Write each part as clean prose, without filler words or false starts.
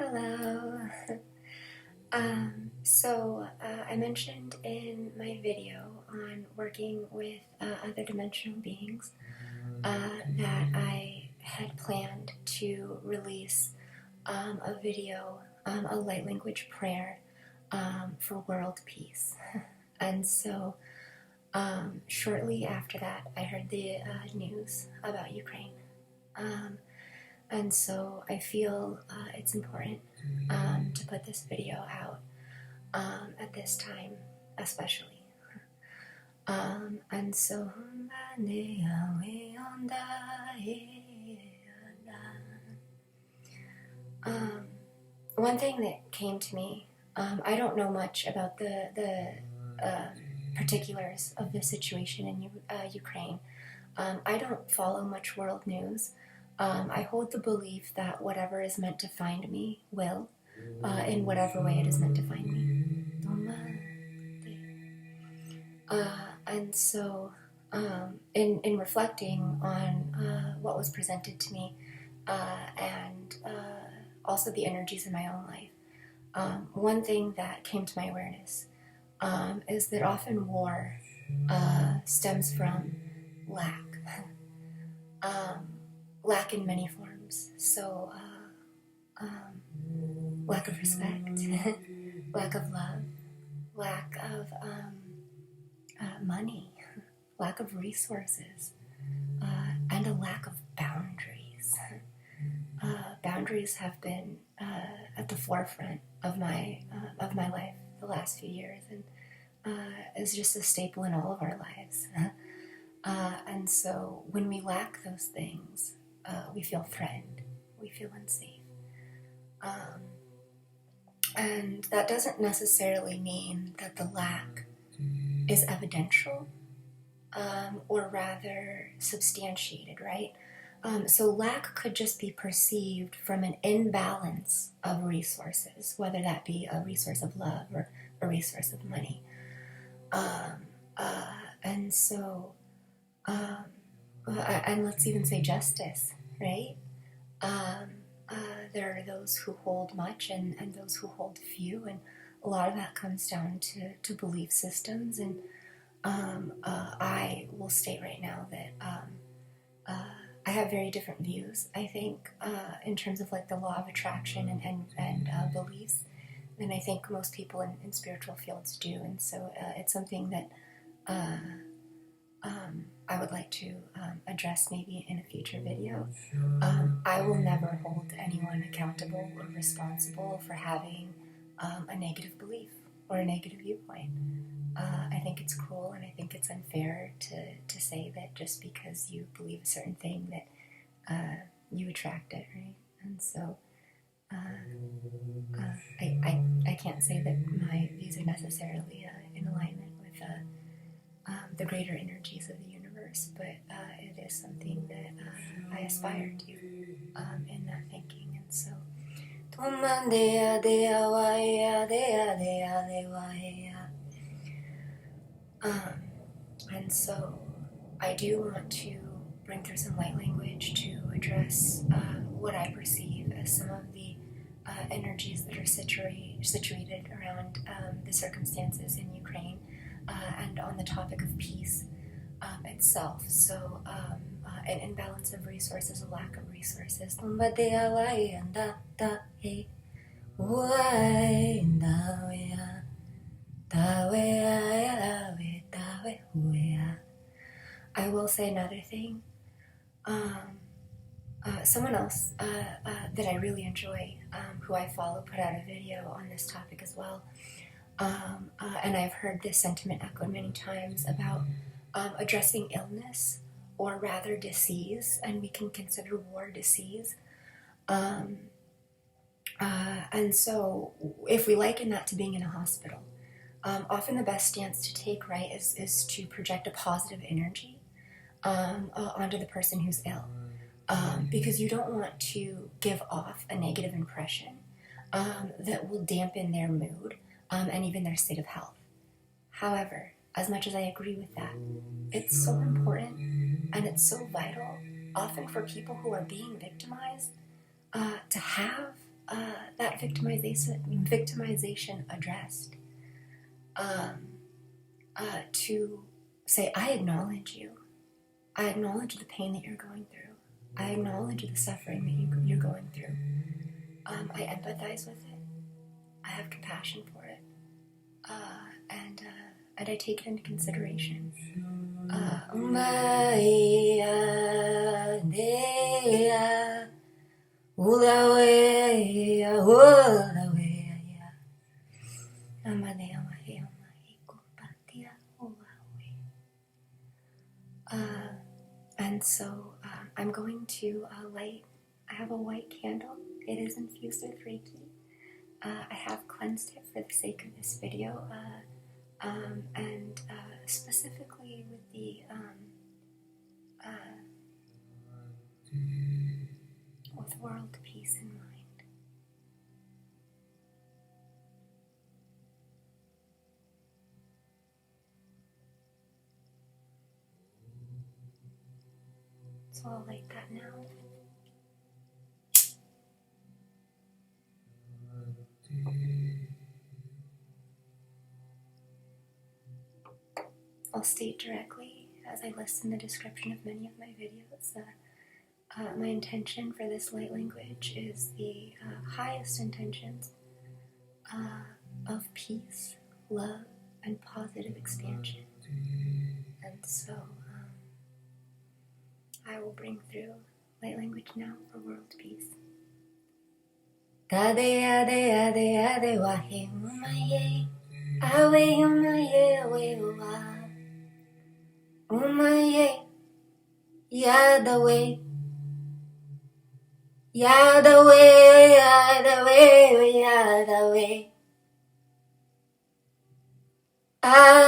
Hello. I mentioned in my video on working with other dimensional beings that I had planned to release a video, a light language prayer for world peace. And so shortly after that, I heard the news about Ukraine. And so I feel it's important to put this video out at this time, especially. And so, one thing that came to me, I don't know much about the particulars of the situation in Ukraine. I don't follow much world news. I hold the belief that whatever is meant to find me will, in whatever way it is meant to find me. And so, in reflecting on what was presented to me, and also the energies in my own life, one thing that came to my awareness is that often war stems from lack. Lack in many forms. So, lack of respect, lack of love, lack of money, lack of resources, and a lack of boundaries. Boundaries have been at the forefront of my life the last few years, and is just a staple in all of our lives. And so when we lack those things, we feel threatened, we feel unsafe. And that doesn't necessarily mean that the lack is evidential, or rather substantiated, right? So lack could just be perceived from an imbalance of resources, whether that be a resource of love or a resource of money. And so, and let's even say justice, right? There are those who hold much and those who hold few, and a lot of that comes down to belief systems. And I will state right now that I have very different views, I think, in terms of like the law of attraction and beliefs than I think most people in spiritual fields do. And so it's something that I would like to address maybe in a future video. I will never hold anyone accountable or responsible for having a negative belief or a negative viewpoint. I think it's cruel and I think it's unfair to say that just because you believe a certain thing that you attract it, right? And so I can't say that my views are necessarily in alignment with the greater energies of the universe, but it is something that I aspire to in that thinking. And so, and so I do want to bring through some light language to address what I perceive as some of the energies that are situated around the circumstances in Ukraine, and on the topic of peace itself. So an imbalance of resources, a lack of resources. I will say another thing. Someone else that I really enjoy, who I follow, put out a video on this topic as well. And I've heard this sentiment echoed many times about addressing illness, or rather disease, and we can consider war disease. And so if we liken that to being in a hospital, often the best stance to take, right, is to project a positive energy onto the person who's ill. Because you don't want to give off a negative impression that will dampen their mood and even their state of health. However, as much as I agree with that, it's so important and it's so vital, often for people who are being victimized, to have that victimization addressed. To say, I acknowledge you. I acknowledge the pain that you're going through. I acknowledge the suffering that you're going through. I empathize with it. I have compassion for it. And I take it into consideration. And so I'm going to light. I have a white candle. It is infused with Reiki. I have cleansed it for the sake of this video, and specifically with the with world peace in mind. So I'll light that now. I'll state directly, as I list in the description of many of my videos, that my intention for this light language is the highest intentions of peace, love, and positive expansion. And so I will bring through light language now for world peace. Tade ade ade ade wahe umaye, awe umaye awe wa, umaye yadawe, yadawe yadawe yadawe, adai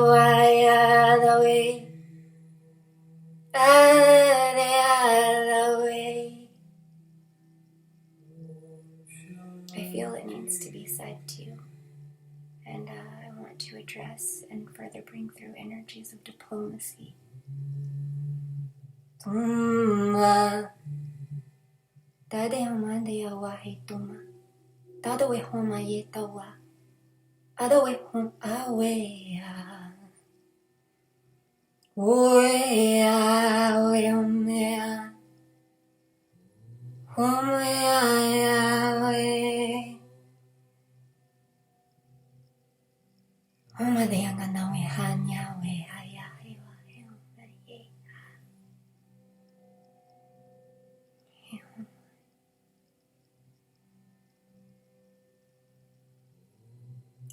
wa yadawe, ade yadawe. I feel it needs to be said too, and I want to address and further bring through energies of diplomacy. Tuma, tade amande awahe tuma, tadawe homa yetawa, adawe hom awea, oea oea, homea oea. Oma de anga nawe hanya we haya hewa hewa ye.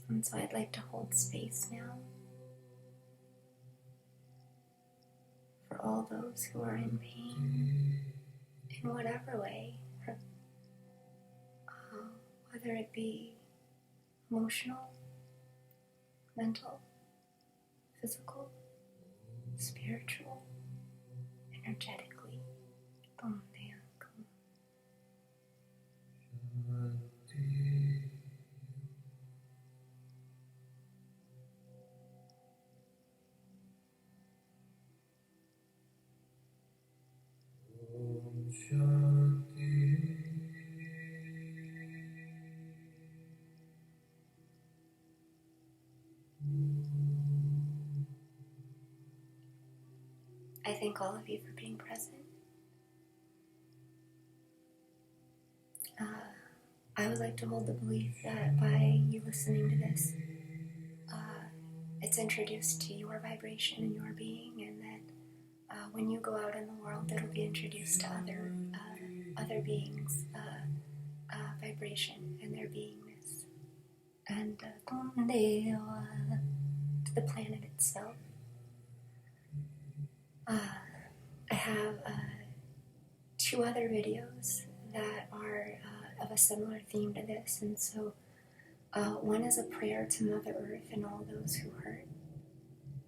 And so I'd like to hold space now for all those who are in pain in whatever way, whether it be emotional, mental, physical, spiritual, energetically. I thank all of you for being present. I would like to hold the belief that by you listening to this, it's introduced to your vibration and your being, and that when you go out in the world, it'll be introduced to other beings' vibration and their beingness, and to the planet itself. I have 2 other videos that are of a similar theme to this, and so one is a prayer to Mother Earth and all those who hurt.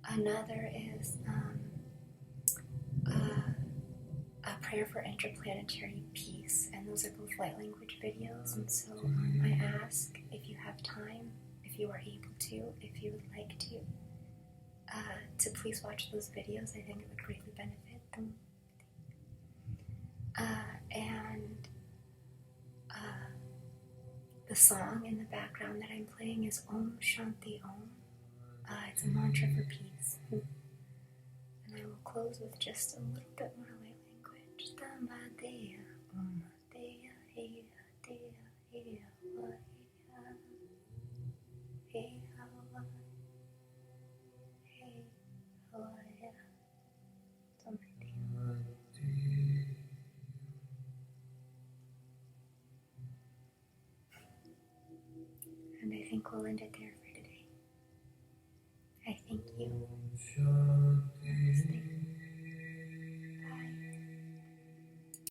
Another is a prayer for interplanetary peace, and those are both light language videos, and so I ask, if you have time, if you are able to, if you would like to please watch those videos. I think it would greatly benefit them. And the song in the background that I'm playing is Om Shanti Om. It's a mantra for peace. And I will close with just a little bit more light language. Dhammadeya, Umadeya, Heya, Deya, Heya, Waheya, Heya, Wa, Heya, Waya, Dhammadeya. And I think we'll end it there for today. I thank you.